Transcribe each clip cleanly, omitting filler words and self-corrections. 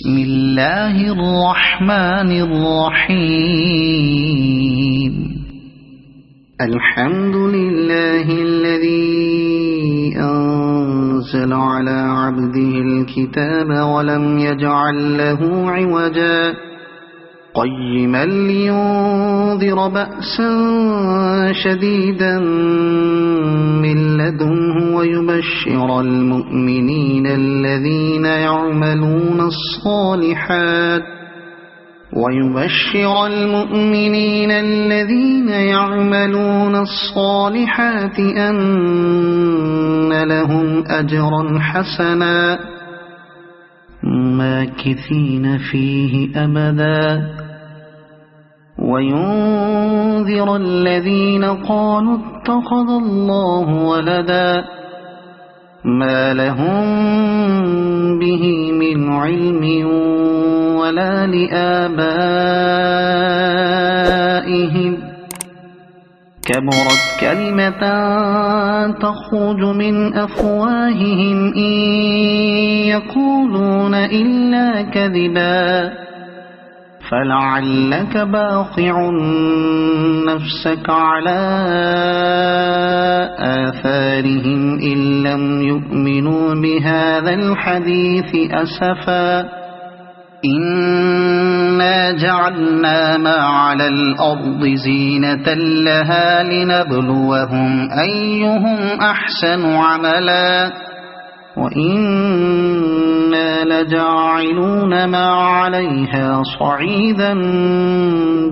بسم الله الرحمن الرحيم. الحمد لله الذي أنزل على عبده الكتاب ولم يجعل له عوجا قيما لينذر بأسا شديدا من لدنه ويبشر المؤمنين الذين يعملون الصالحات أن لهم أجرا حسنا ماكثين فيه أبدا وينذر الذين قالوا اتخذ الله ولدا ما لهم به من علم ولا لآبائهم كبرت كلمة تخرج من أفواههم إن يقولون إلا كذبا فلعلك باخع نفسك على آثارهم إن لم يؤمنوا بهذا الحديث أسفا إنا جعلنا ما على الأرض زينة لها لنبلوهم أيهم أحسن عملا وإنا لجاعلون ما عليها صعيدا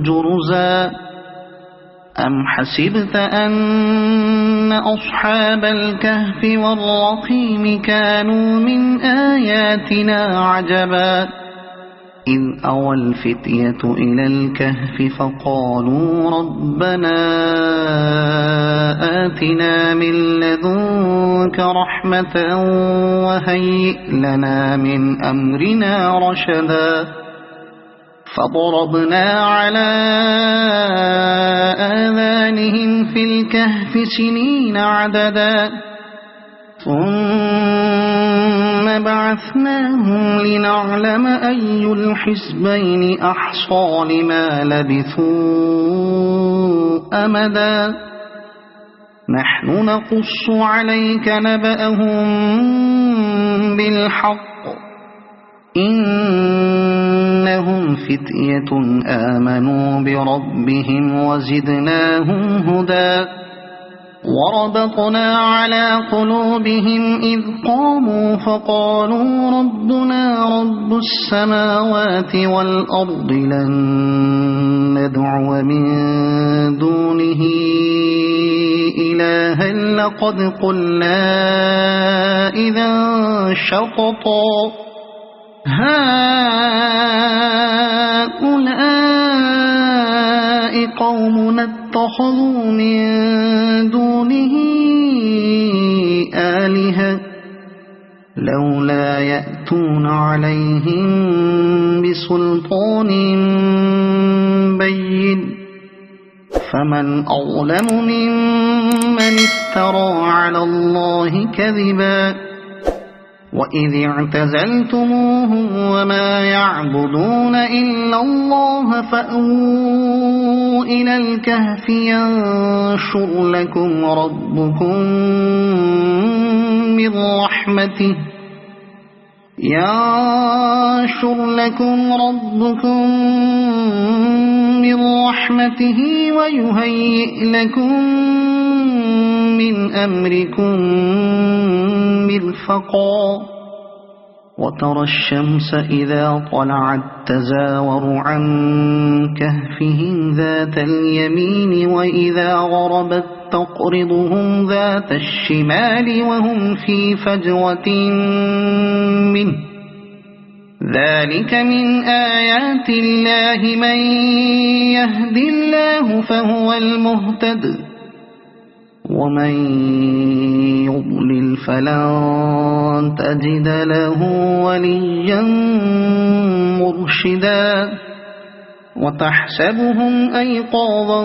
جرزا أم حسبت أن أصحاب الكهف والرقيم كانوا من آياتنا عجبا إذ أوى الفتية إلى الكهف فقالوا ربنا آتنا من لدنك رحمة وهيئ لنا من أمرنا رشدا فضربنا على آذانهم في الكهف سنين عددا ثم بعثناهم لنعلم أي الحزبين أحصى لما لبثوا أمدا نحن نقص عليك نبأهم بالحق إنهم فتية آمنوا بربهم وزدناهم هدى وربطنا على قلوبهم إذ قاموا فقالوا ربنا رب السماوات والأرض لن ندعو من دونه إلها لقد قلنا إذا شططا هؤلاء قومنا اتخذوا من دونه آلهة لولا يأتون عليهم بسلطان بين فمن أظلم ممن افترى على الله كذبا وإذ اعتزلتموهم وما يعبدون إلا الله فأووا إلى الكهف ينشر لكم ربكم من رحمته ويهيئ لكم من أمركم مرفقا وترى الشمس إذا طلعت تزاور عن كهفهم ذات اليمين وإذا غربت تقرضهم ذات الشمال وهم في فجوة منه ذلك من آيات الله من يهد الله فهو المهتد ومن يضلل فلن تجد له وليا مرشدا وتحسبهم أيقاظا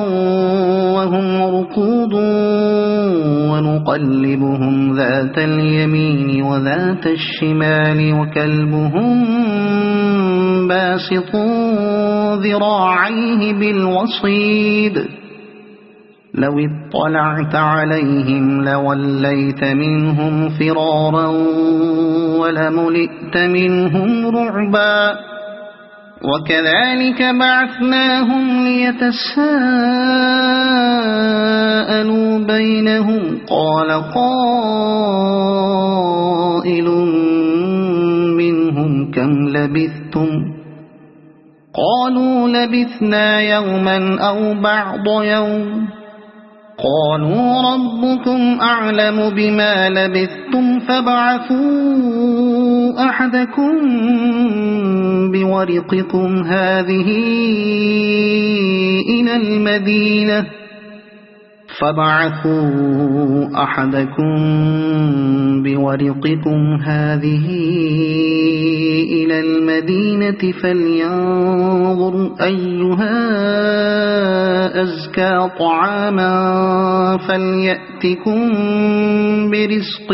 وهم رقود ونقلبهم ذات اليمين وذات الشمال وكلبهم باسط ذراعيه بالوصيد لو اطلعت عليهم لوليت منهم فرارا ولملئت منهم رعبا وكذلك بعثناهم ليتساءلوا بينهم قال قائل منهم كم لبثتم قالوا لبثنا يوما أو بعض يوم قالوا ربكم أعلم بما لبثتم فابعثوا أحدكم بورقكم هذه إلى المدينة فلينظر أيها أزكى طعاما فليأتكم برزق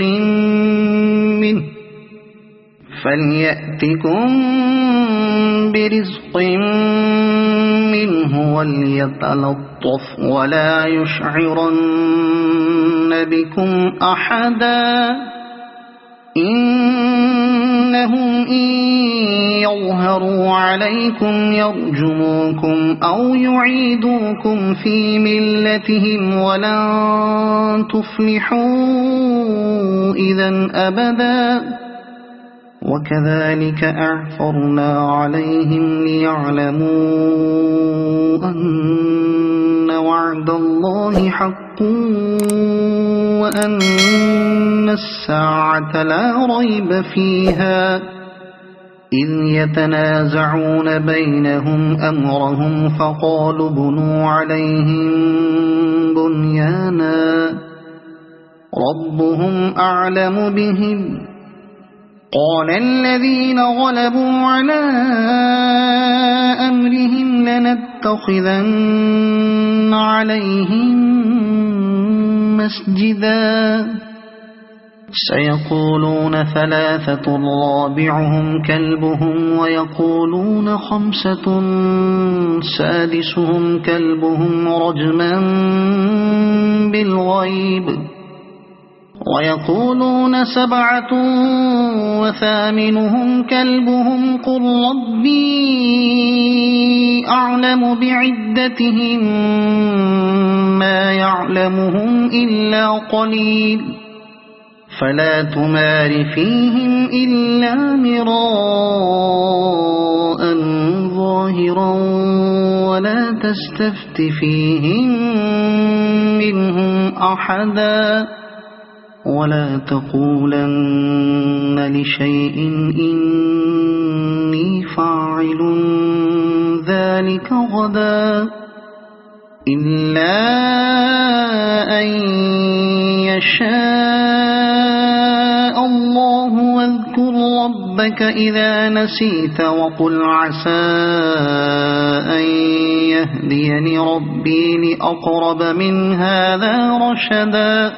منه وليتلطف ولا يشعرن بكم أحدا إنهم إن يظهروا عليكم يرجموكم أو يعيدوكم في ملتهم ولن تفلحوا إذا أبدا وكذلك أعثرنا عليهم ليعلموا أن وعد الله حق وأن الساعة لا ريب فيها إذ يتنازعون بينهم أمرهم فقالوا بنوا عليهم بنيانا ربهم أعلم بهم قال الذين غلبوا على أمرهم لنتخذن عليهم مسجدا سيقولون ثلاثة رابعهم كلبهم ويقولون خمسة سادسهم كلبهم رجما بالغيب ويقولون سبعة وثامنهم كلبهم قل ربي أعلم بعدتهم ما يعلمهم إلا قليل فلا تمار فيهم إلا مراء ظاهرا ولا تستفت فيهم منهم أحدا ولا تقولن لشيء إني فاعل ذلك غدا إلا أن يشاء الله واذكر ربك إذا نسيت وقل عسى أن يهديني ربي لأقرب من هذا رشدا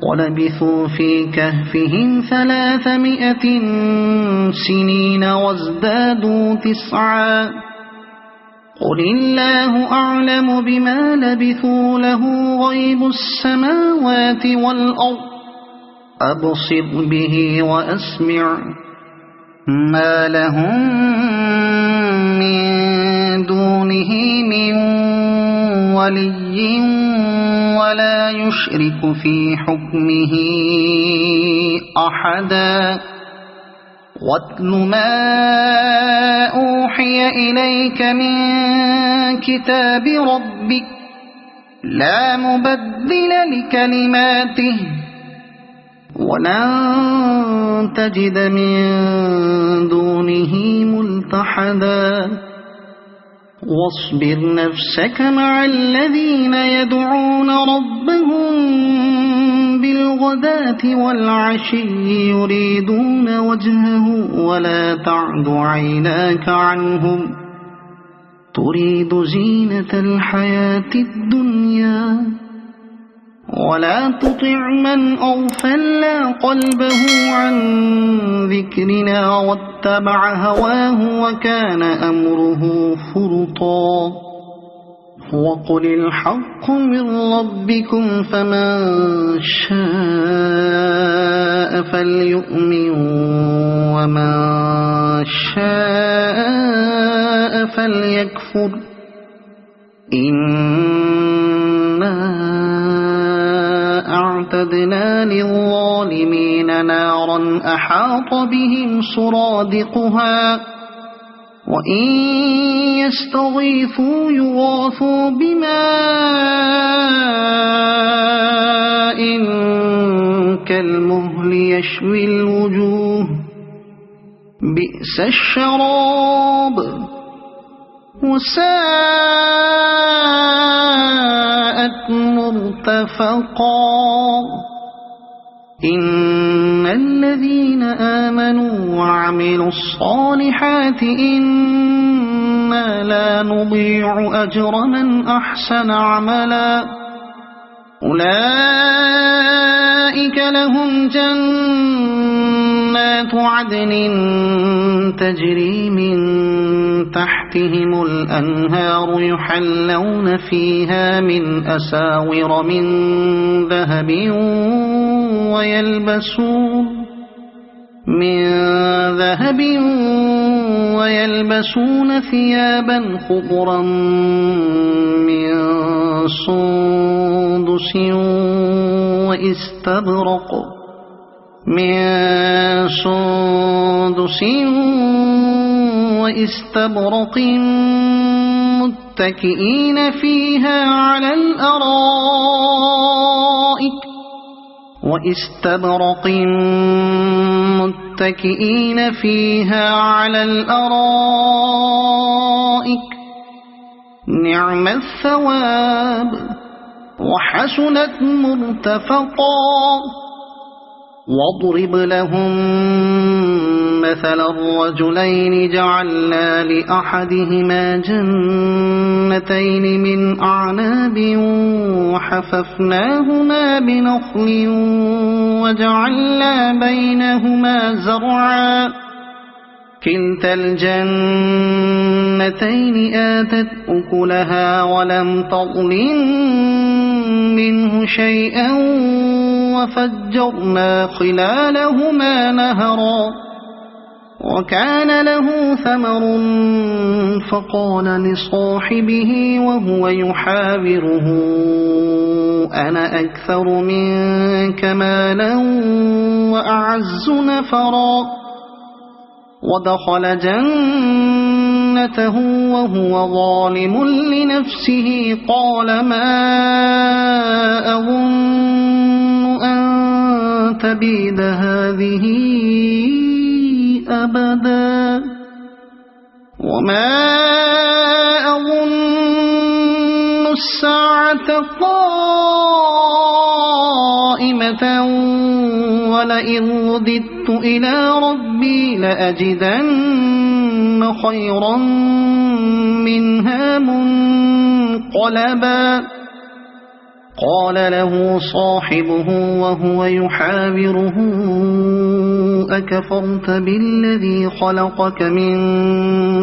ولبثوا في كهفهم 300 سنين وازدادوا 9 قل الله أعلم بما لبثوا له غيب السماوات والأرض أبصر به وأسمع ما لهم من دونه من ولي ولا يشرك في حكمه أحدا واتل ما أوحي إليك من كتاب ربك لا مبدل لكلماته ولن تجد من دونه ملتحدا واصبر نفسك مع الذين يدعون ربهم بالغداة والعشي يريدون وجهه ولا تعد عيناك عنهم تريد زينة الحياة الدنيا ولا تطع من أغفلنا قلبه عن ذكرنا واتبع هواه وكان أمره فرطا وقل الحق من ربكم فمن شاء فليؤمن ومن شاء فليكفر إنا أعتدنا للظالمين نارا أحاط بهم سرادقها وإن يستغيثوا يغاثوا بماء كالمهل يشوي الوجوه بئس الشراب وساءت مرتفقا إن الذين آمنوا وعملوا الصالحات إنا لا نضيع أجر من أحسن عملا أولئك لهم جنات عدن تجري من تحتهم الأنهار يحلون فيها من أساور من ذهب ويلبسون ثيابا خضرا من سندس واستبرق متكئين فيها على الأرائك نعم الثواب وحسنت مرتفقا واضرب لهم مثل الرجلين جعلنا لأحدهما جنتين من أعناب وحففناهما بنخل وجعلنا بينهما زرعا كلتا الجنتين آتت أكلها ولم تظلم منه شيئا وفجرنا خلالهما نهرا وكان له ثمر فقال لصاحبه وهو يحاوره أنا أكثر منك مالا وأعز نفرا ودخل جنته وهو ظالم لنفسه قال ما أظن أن تبيد هذه أبدا وما أظن الساعة قائمة ولئن رددت إلى ربي لأجدن خيرا منها منقلبا قال له صاحبه وهو يحاوره أكفرت بالذي خلقك من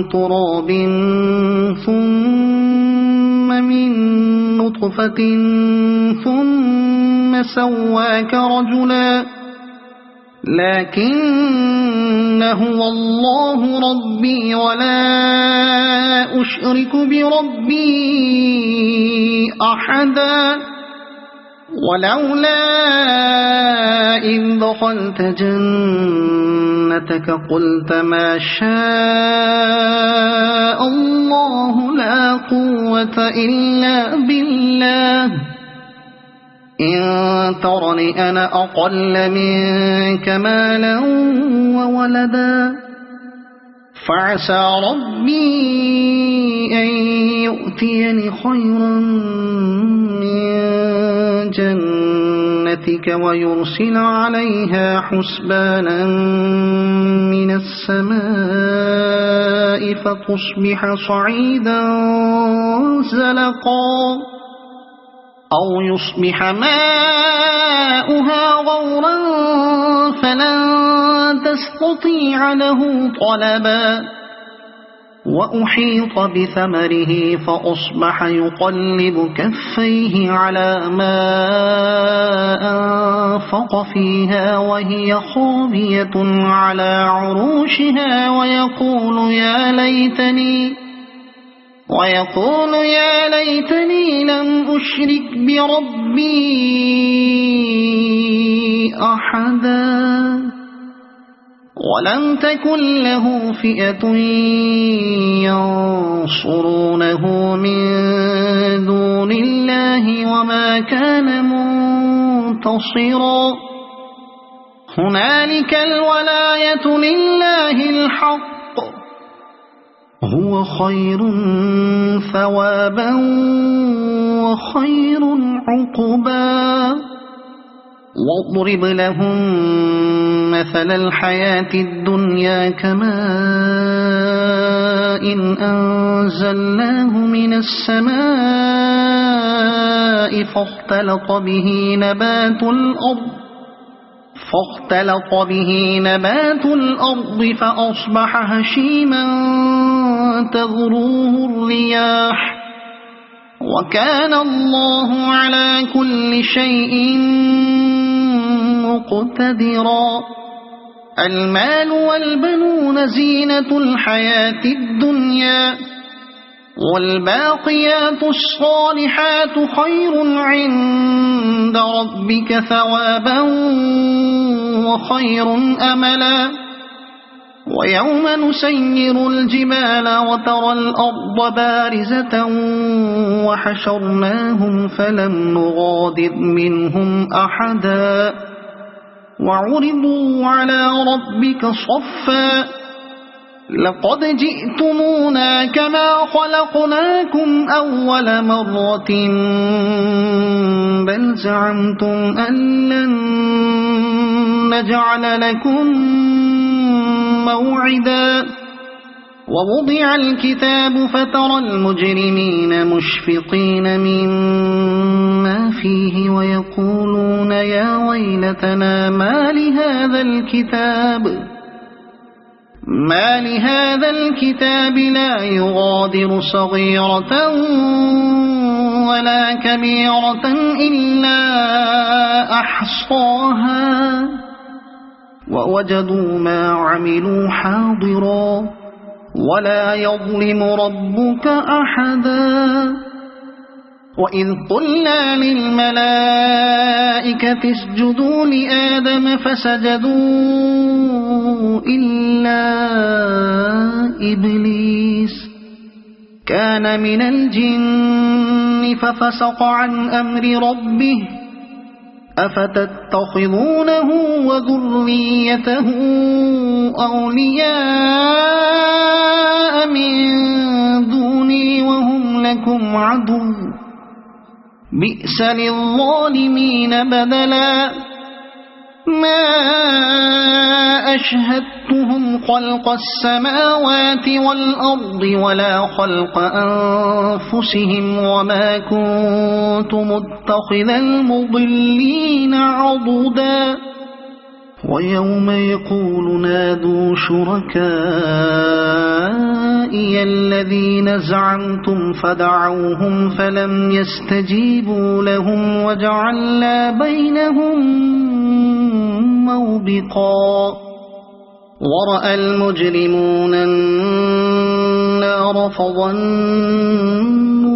تراب ثم من نطفة ثم سواك رجلا لكن هو الله ربي ولا أشرك بربي أحدا ولولا إذ دخلت جنتك قلت ما شاء الله لا قوة إلا بالله إن ترني أنا أقل منك مالا وولدا فعسى ربي أن يؤتيني خيرا من جنتك ويرسل عليها حسبانا من السماء فتصبح صعيدا زلقا أو يصبح ماؤها غورا فلن تستطيع له طلبا وأحيط بثمره فأصبح يقلب كفيه على ما أنفق فيها وهي خاوية على عروشها ويقول يا ليتني لم أشرك بربي أحدا ولم تكن له فئة ينصرونه من دون الله وما كان منتصرا هنالك الولاية لله الحق هو خير ثوابا وخير عقبا واضرب لهم مثل الحياة الدنيا كماء أنزلناه من السماء فاختلط به نبات الأرض فأصبح هشيما تذروه الرياح وكان الله على كل شيء مقتدرا المال والبنون زينة الحياة الدنيا والباقيات الصالحات خير عند ربك ثوابا وخير أملا ويوم نسير الجبال وترى الأرض بارزة وحشرناهم فلم نغادر منهم أحدا وعرضوا على ربك صفا لقد جئتمونا كما خلقناكم أول مرة بل زعمتم أن لن نجعل لكم موعدا ووضع الكتاب فترى المجرمين مشفقين مما فيه ويقولون يا ويلتنا ما لهذا الكتاب لا يغادر صغيرة ولا كبيرة إلا أحصاها ووجدوا ما عملوا حاضرا ولا يظلم ربك أحدا وإذ قلنا للملائكة اسجدوا لآدم فسجدوا إلا إبليس كان من الجن ففسق عن أمر ربه أفتتخذونه وذريته أولياء من دوني وهم لكم عدو بئس للظالمين بدلا ما أشهدتهم خلق السماوات والأرض ولا خلق أنفسهم وما كنت متخذ المضلين عضدا ويوم يقول نادوا شركائي الذين زعمتم فدعوهم فلم يستجيبوا لهم وجعلنا بينهم موبقا ورأى المجرمون النار فظنوا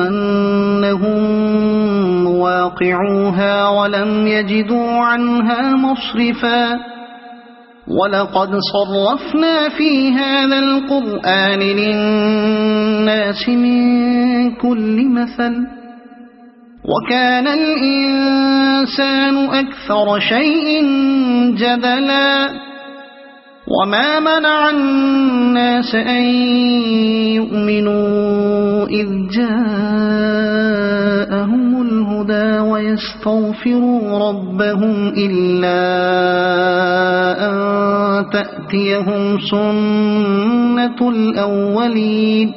أنهم واقعوها ولم يجدوا عنها مصرفا ولقد صرفنا في هذا القرآن للناس من كل مثل وكان الإنسان أكثر شيء جدلا وما منع الناس أن يؤمنوا إذ جاءهم الهدى ويستغفروا ربهم إلا أن تأتيهم سنة الأولين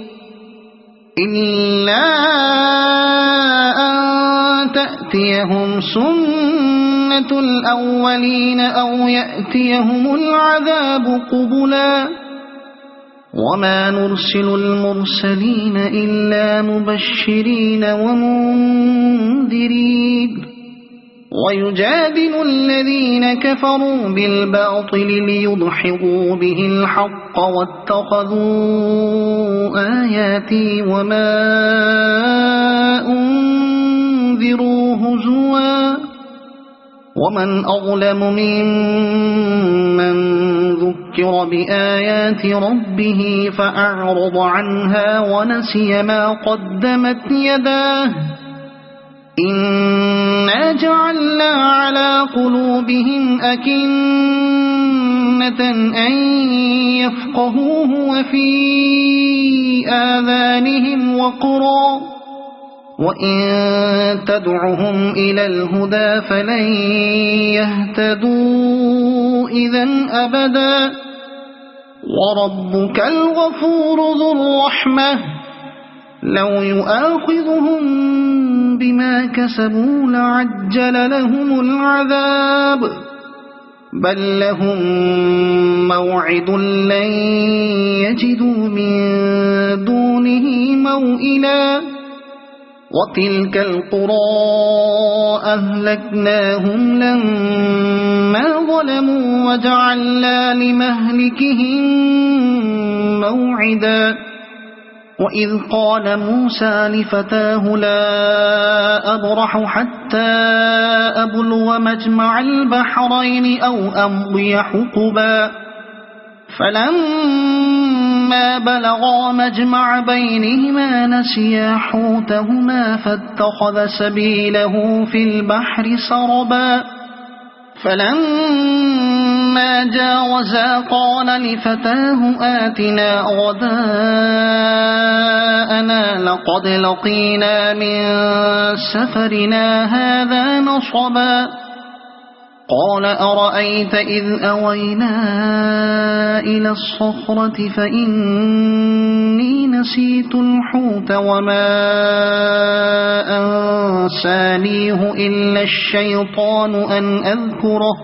إلا أن تأتيهم سنة الأولين أو يأتيهم العذاب قبلا وما نرسل المرسلين إلا مبشرين ومنذرين ويجادل الذين كفروا بالباطل ليدحضوا به الحق واتخذوا آياتي وما أنذروا هزوا ومن أظلم ممن ذكر بآيات ربه فأعرض عنها ونسي ما قدمت يداه إنا جعلنا على قلوبهم أكنة أن يفقهوه وفي آذانهم وقرا وإن تدعهم إلى الهدى فلن يهتدوا إذن أبدا وربك الغفور ذو الرحمة لو يؤاخذهم بما كسبوا لعجل لهم العذاب بل لهم موعد لن يجدوا من دونه موئلا وتلك القرى أهلكناهم لما ظلموا وجعلنا لمهلكهم موعدا وإذ قال موسى لفتاه لا أبرح حتى أبلغ مجمع البحرين أو أمضي حقبا فلما بلغا مجمع بينهما نسيا حوتهما فاتخذ سبيله في البحر سربا فلما جاوزا قال لفتاه آتنا غداءنا لقد لقينا من سفرنا هذا نصبا قال أرأيت إذ أوينا إلى الصخرة فإني نسيت الحوت وما أنسانيه إلا الشيطان أن أذكره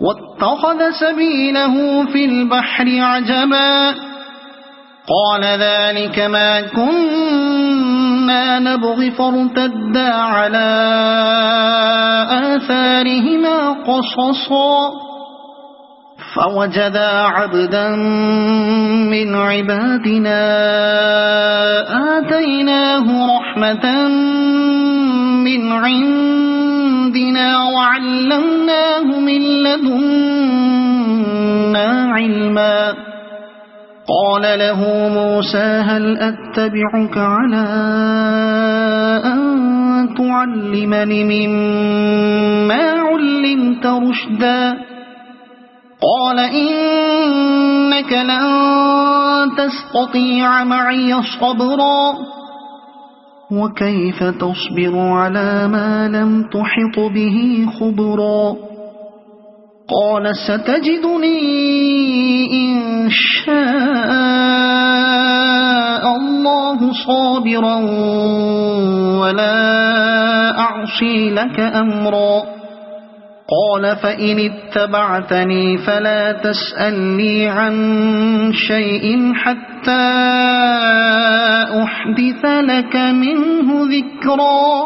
واتخذ سبيله في البحر عجبا قال ذلك ما كنا نبغي فارتدا على آثارهما قصصا فوجدا عبدا من عبادنا آتيناه رحمة من عندنا وعلمناه من لدنا علما قال له موسى هل أتبعك على أن تعلمني مما علمت رشدا قال إنك لن تستطيع معي صبرا وكيف تصبر على ما لم تحط به خبرا قال ستجدني إن شاء الله صابرا ولا أعصي لك أمرا قال فإن اتبعتني فلا تسألني عن شيء حتى أحدث لك منه ذكرا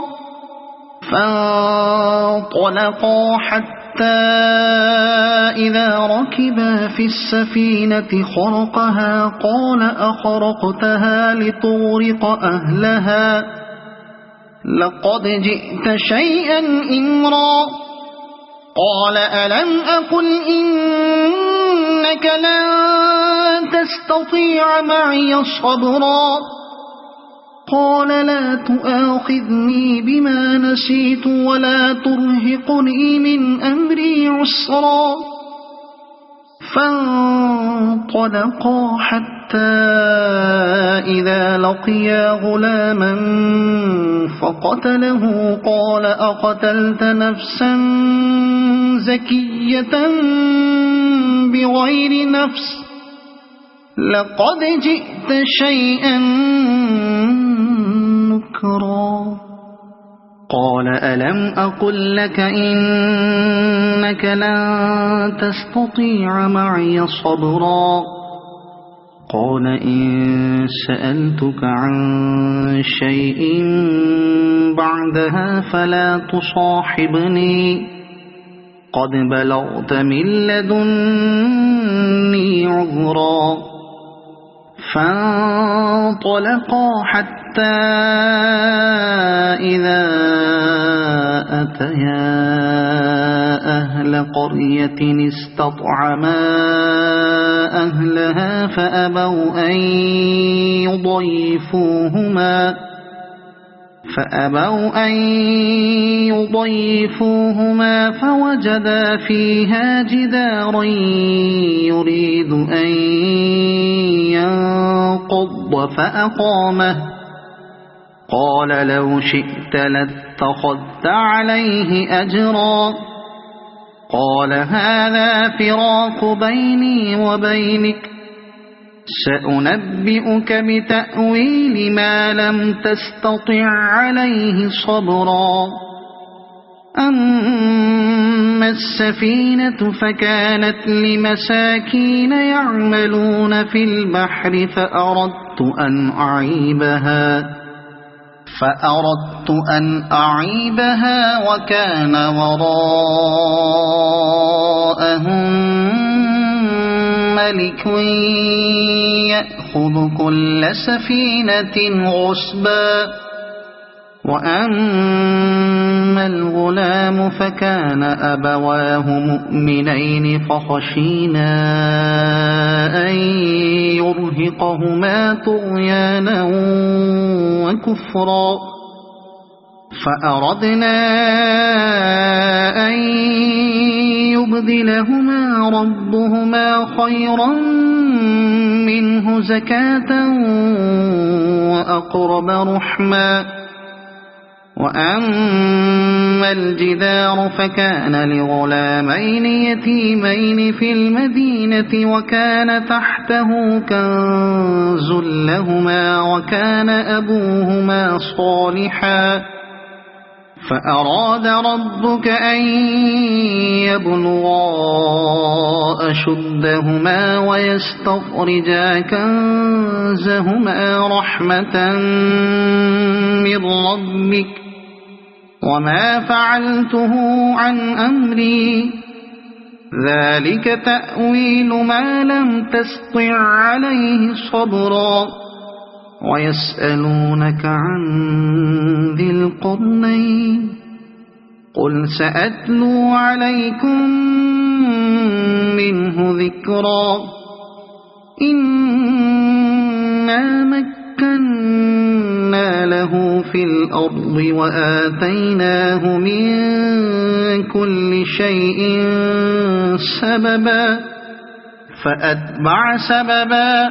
فانطلقا حتى إذا ركبا في السفينة خرقها قال أخرقتها لتغرق أهلها لقد جئت شيئا إمرا قال ألم أقل إنك لن تستطيع معي صبرا قال لا تؤاخذني بما نسيت ولا ترهقني من أمري عسرا فانطلقا حتى إذا لقيا غلاما فقتله قال أقتلت نفسا زكية بغير نفس لقد جئت شيئا نكرا قال ألم أقل لك إنك لن تستطيع معي صبرا قال إن سألتك عن شيء بعدها فلا تصاحبني قد بلغت من لدني عذرا فانطلقا حتى إذا أتيا أهل قرية استطعما أهلها فأبوا أن يضيفوهما فوجدا فيها جدارا يريد أن ينقض فأقامه قال لو شئت لاتخذت عليه أجرا قال هذا فراق بيني وبينك سأنبئك بتأويل ما لم تستطع عليه صبرا أما السفينة فكانت لمساكين يعملون في البحر فأردت أن أعيبها وكان وراءهم ملك يأخذ كل سفينة غصبا وأما الغلام فكان أبواه مؤمنين فخشينا أن يرهقهما طغيانا وكفرا فأردنا أن يبدلهما ربهما خيرا منه زكاة وأقرب رحما وأما الجدار فكان لغلامين يتيمين في المدينة وكان تحته كنز لهما وكان أبوهما صالحا فأراد ربك أن يبلغا أشدهما ويستخرجا كنزهما رحمة من ربك وما فعلته عن أمري ذلك تأويل ما لم تسطع عليه صبرا ويسألونك عن ذي القرنين قل سأتلو عليكم منه ذكرا إنا مكنا له في الأرض وآتيناه من كل شيء سببا فأتبع سببا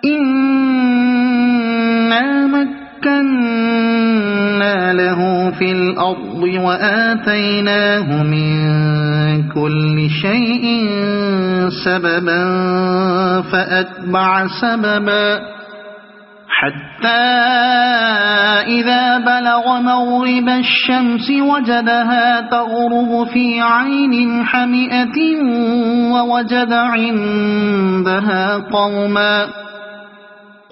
إنا مكنا له في الأرض وآتيناه من كل شيء سببا فأتبع سببا حتى إذا بلغ مغرب الشمس وجدها تغرب في عين حمئة ووجد عندها قوما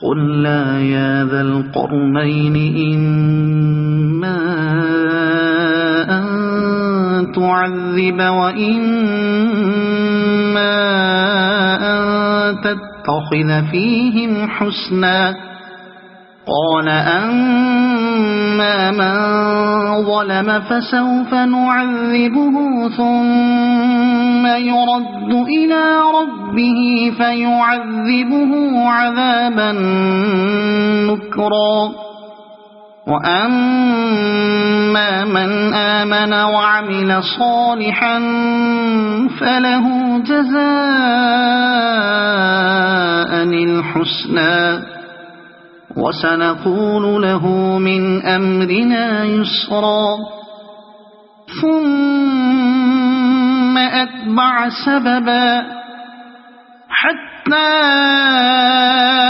قلنا يا ذا القرنين إما أن تعذب وإما أن تتخذ فيهم حسنا قال أما من ظلم فسوف نعذبه ثم يرد إلى ربه فيعذبه عذابا نكرا وأما من آمن وعمل صالحا فله جزاء الحسنى وسنقول له من أمرنا يسرا ثم أتبع سببا حتى حتى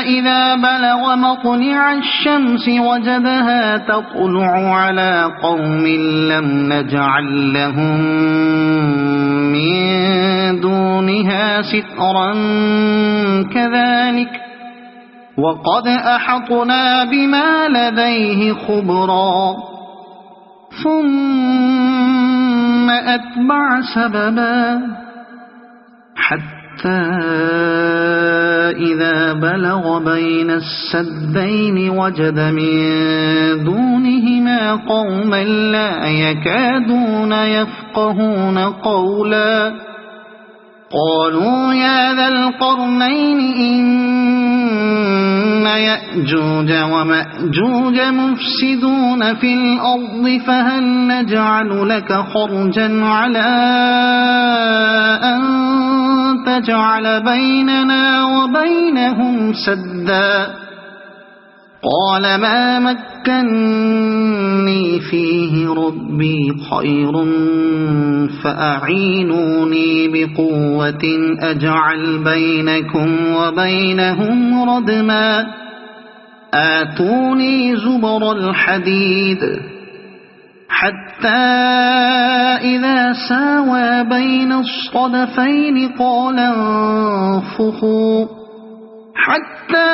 إذا بلغ مطلع الشمس وجدها تطلع على قوم لم نجعل لهم من دونها سترا كذلك وقد أحطنا بما لديه خبرا ثم أتبع سببا حتى إذا بلغ بين السدين وجد من دونهما قوما لا يكادون يفقهون قولا قالوا يا ذا القرنين إن يأجوج ومأجوج مفسدون في الأرض فهل نجعل لك خرجا على أن تجعل بيننا وبينهم سدا قال ما مكني فيه ربي خير فأعينوني بقوة أجعل بينكم وبينهم ردما آتوني زبر الحديد حتى إذا ساوى بين الصدفين قال انفخوا حتى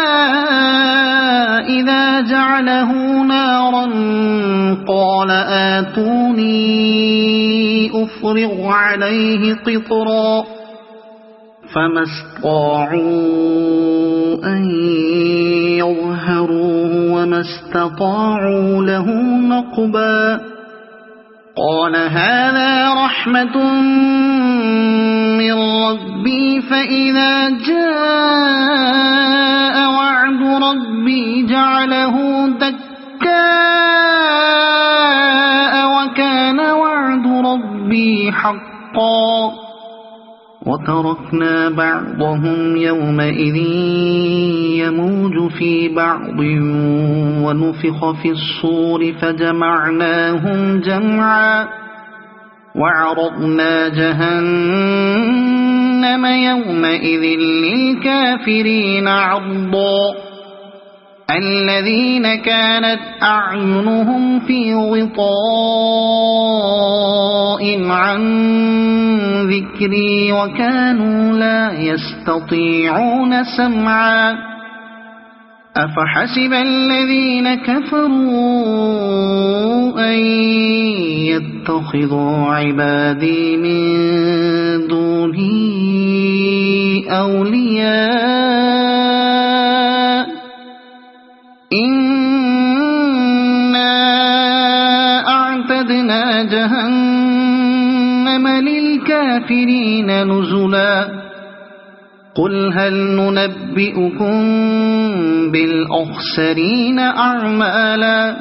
إذا جعله نارا قال آتوني أفرغ عليه قطرا فما استطاعوا أن يظهروه وما استطاعوا له نقبا قال هذا رحمة من ربي فإذا جاء وعد ربي جعله دكاء وكان وعد ربي حقا وتركنا بعضهم يومئذ يموج في بعض ونفخ في الصور فجمعناهم جمعا وعرضنا جهنم يومئذ للكافرين عرضا الذين كانت أعينهم في غطاء عن ذكري وكانوا لا يستطيعون سمعا أفحسب الذين كفروا أن يتخذوا عبادي من دوني أولياء إنا أعتدنا جهنم للكافرين نزلا قل هل ننبئكم بالأخسرين أعمالا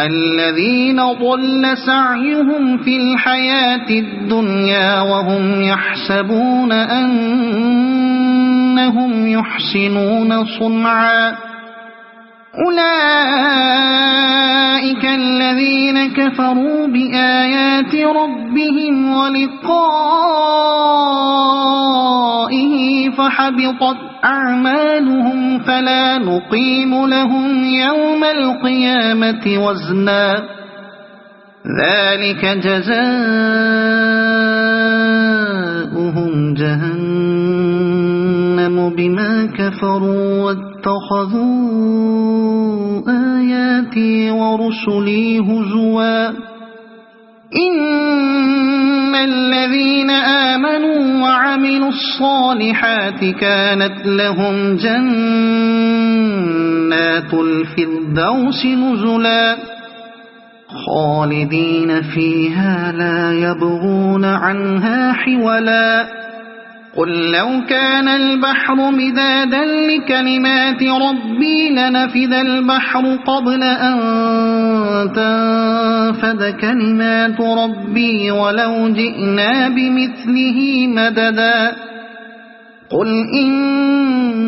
الذين ضل سعيهم في الحياة الدنيا وهم يحسبون أنهم يحسنون صنعا أولئك الذين كفروا بآيات ربهم ولقائه فحبطت أعمالهم فلا نقيم لهم يوم القيامة وزنا ذلك جزاؤهم جهنم بما كفروا واتخذوا آياتي ورسلي هزوا إن الذين آمنوا وعملوا الصالحات كانت لهم جنات الفردوس نزلا خالدين فيها لا يبغون عنها حولا قل لو كان البحر مدادا لكلمات ربي لنفد البحر قبل أن تنفد كلمات ربي ولو جئنا بمثله مددا قل إنما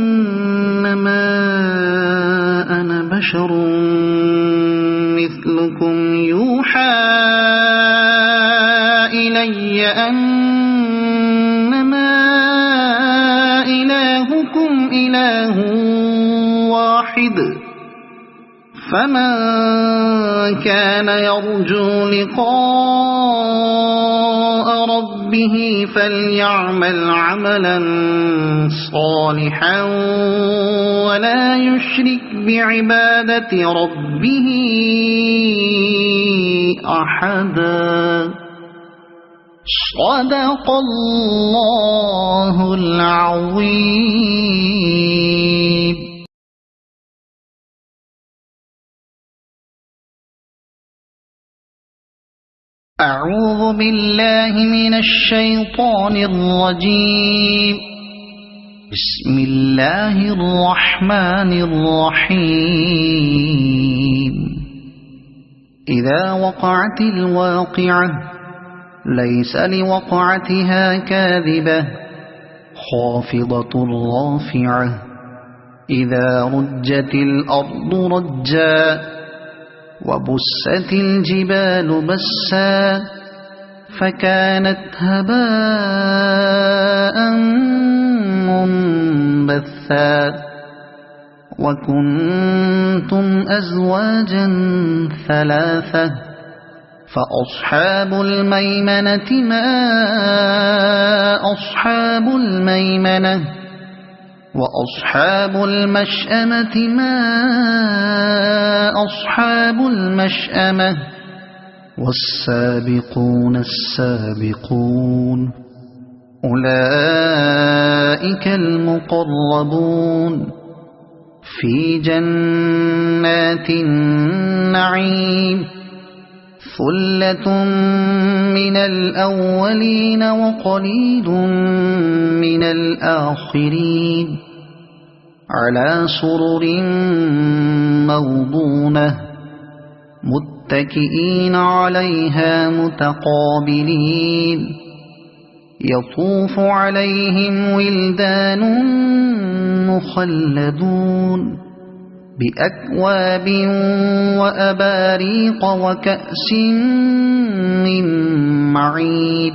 أنا بشر مثلكم يوحى إلي أنما إلهكم واحد فمن كان يرجو لقاء ربه فليعمل عملا صالحا ولا يشرك بعبادة ربه أحدا. صدق الله العظيم. أعوذ بالله من الشيطان الرجيم. بسم الله الرحمن الرحيم. إذا وقعت الواقعة ليس لوقعتها كاذبة خافضة رافعة إذا رجت الأرض رجا وبست الجبال بسا فكانت هباء منبثا وكنتم أزواجا ثلاثة فأصحاب الميمنة ما أصحاب الميمنة وأصحاب المشأمة ما أصحاب المشأمة والسابقون السابقون أولئك المقربون في جنات النعيم ثلة من الأولين وقليل من الآخرين على سرر موضونة متكئين عليها متقابلين يطوف عليهم ولدان مخلدون بأكواب وأباريق وكأس من معين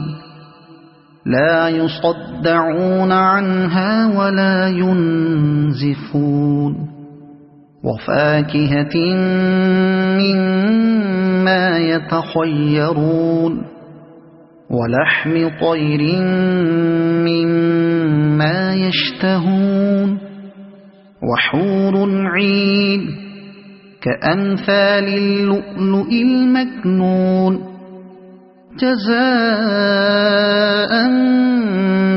لا يصدعون عنها ولا ينزفون وفاكهة مما يتخيرون ولحم طير مما يشتهون وحور عين كأمثال اللؤلؤ المكنون جزاء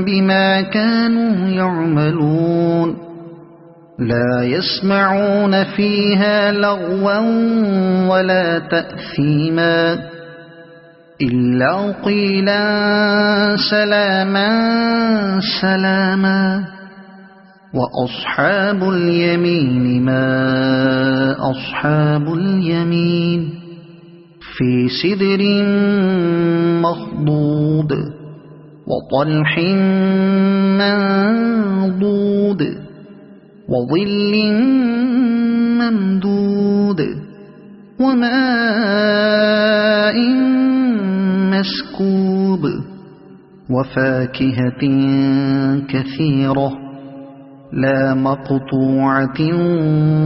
بما كانوا يعملون لا يسمعون فيها لغوا ولا تأثيما إلا قيلا سلاما سلاما وأصحاب اليمين ما أصحاب اليمين في سدر مخضود وطلح منضود وظل ممدود وماء مسكوب وفاكهة كثيرة لا مقطوعة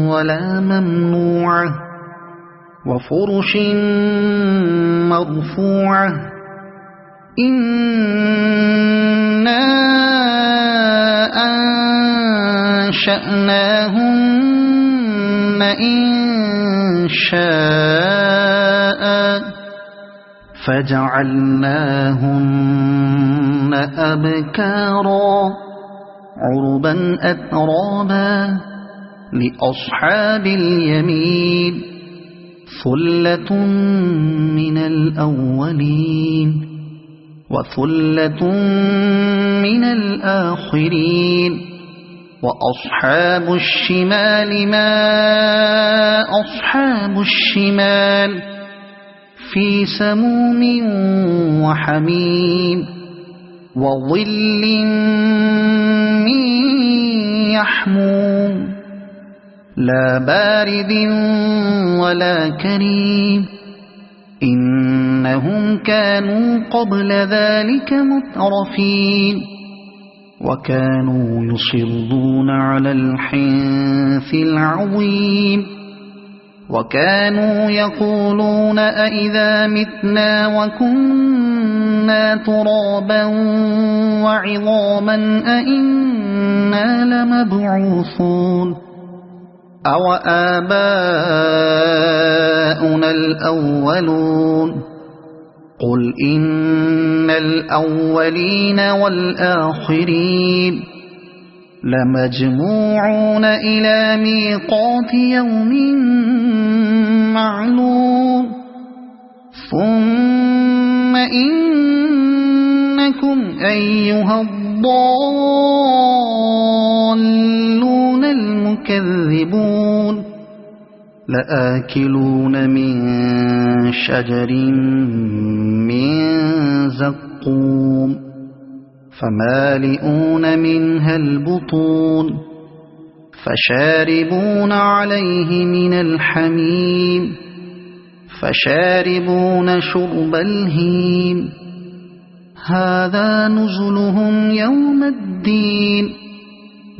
ولا ممنوعة وفرش مرفوعة إنا أنشأناهن إنشاء فجعلناهن أبكارا عربا أترابا لأصحاب اليمين ثلة من الأولين وثلة من الآخرين وأصحاب الشمال ما أصحاب الشمال في سموم وحميم وظل من يحموم لا بارد ولا كريم إنهم كانوا قبل ذلك مترفين وكانوا يصرون على الحنث العظيم وكانوا يقولون أئذا متنا وكنا ترابا وعظاما أئنا لمبعوثون أو آباؤنا الأولون قل إن الأولين والآخرين لمجموعون إلى ميقات يوم معلوم ثم إنكم أيها الضالون المكذبون لآكلون من شجر من زقوم فمالئون منها البطون فشاربون عليه من الحميم فشاربون شرب الهيم هذا نزلهم يوم الدين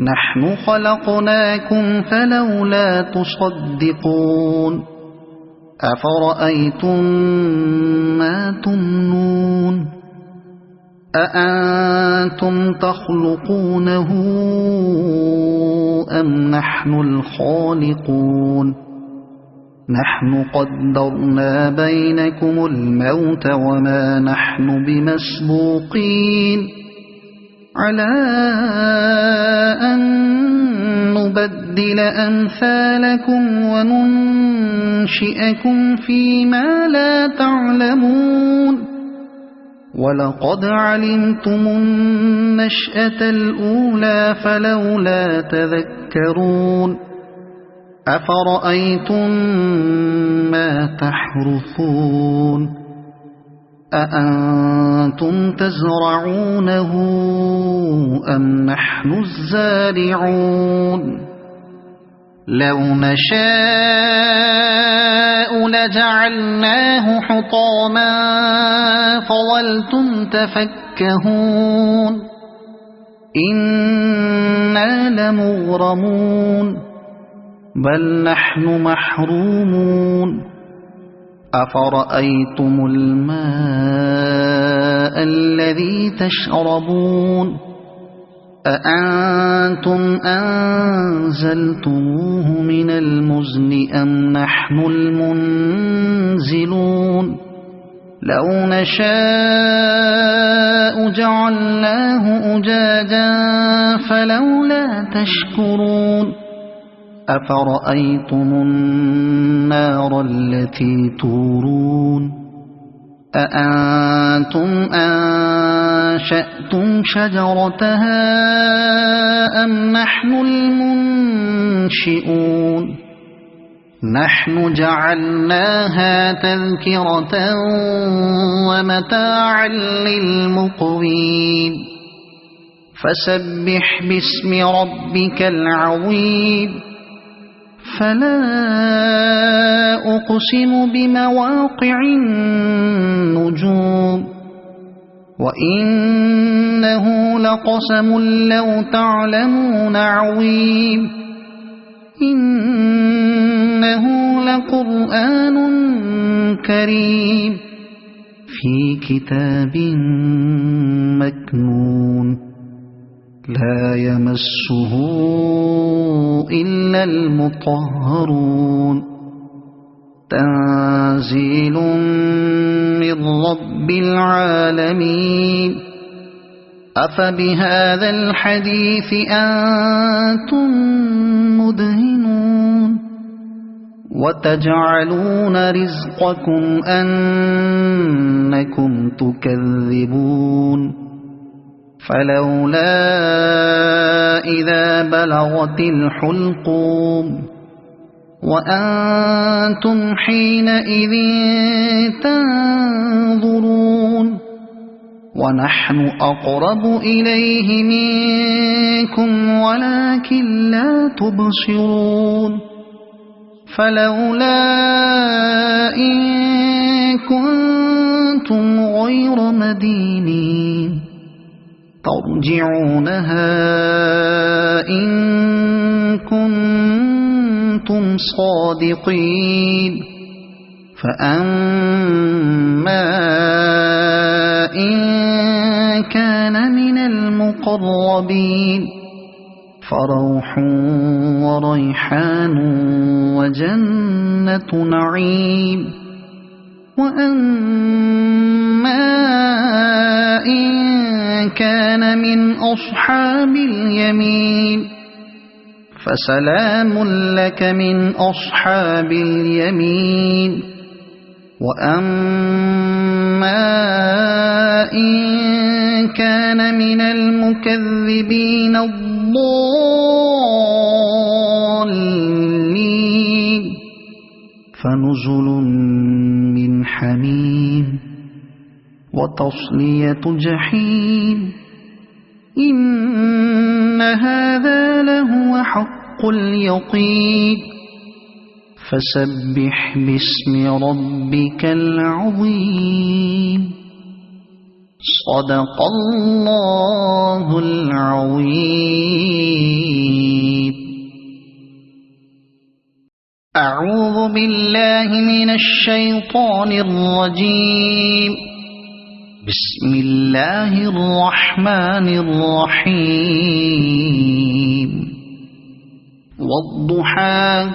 نحن خلقناكم فلولا تصدقون أفرأيتم ما تمنون أأنتم تخلقونه أم نحن الخالقون نحن قدرنا بينكم الموت وما نحن بمسبوقين على أن نبدل أمثالكم وننشئكم فيما لا تعلمون ولقد علمتم النشأة الأولى فلولا تذكرون أفرأيتم ما تحرثون أأنتم تزرعونه أم نحن الزارعون لو نشاء لجعلناه حطاما فظلتم تفكهون إنا لمغرمون بل نحن محرومون أفرأيتم الماء الذي تشربون أأنتم أنزلتموه من المزن أم نحن المنزلون لو نشاء جعلناه أجاجا فلولا تشكرون أفرأيتم النار التي تورون أأنتم أنشأتم شجرتها أم نحن المنشئون نحن جعلناها تذكرة ومتاعا للمقوين فسبح باسم ربك العظيم فلا أقسم بمواقع النجوم وإنه لقسم لو تعلمون عظيم إنه لقرآن كريم في كتاب مكنون لا يمسه إلا المطهرون تنزيل من رب العالمين أفبهذا الحديث أنتم مدهنون وتجعلون رزقكم أنكم تكذبون فلولا إذا بلغت الحلقوم وأنتم حينئذ تنظرون ونحن أقرب إليه منكم ولكن لا تبصرون فلولا إن كنتم غير مدينين ترجعونها إن كنتم صادقين فأما إن كان من المقربين فروح وريحان وجنة نعيم وأما إن كان من أصحاب اليمين فسلام لك من أصحاب اليمين وأما إن كان من المكذبين الضالين فنزل من حميم وتصلية جحيم إن هذا لهو حق اليقين فسبح باسم ربك العظيم صدق الله العظيم. أعوذ بالله من الشيطان الرجيم. بسم الله الرحمن الرحيم. والضحى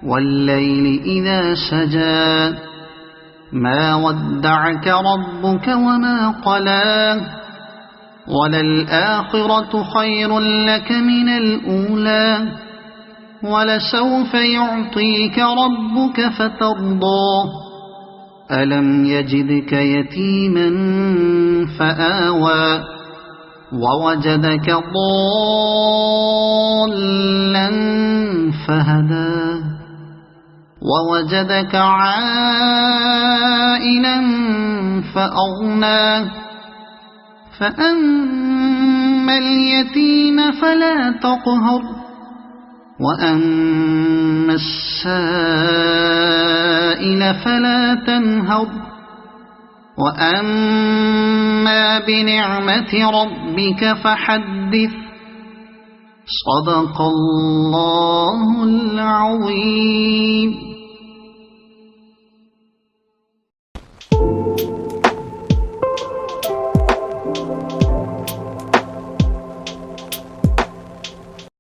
والليل إذا سجى ما ودعك ربك وما قلى وللآخرة خير لك من الأولى ولسوف يعطيك ربك فترضى ألم يجدك يتيما فآوى ووجدك ضالا فهدى ووجدك عائلا فأغنى فأما اليتيم فلا تقهر وأما السائل فلا تنهر وأما بنعمة ربك فحدث صدق الله العظيم.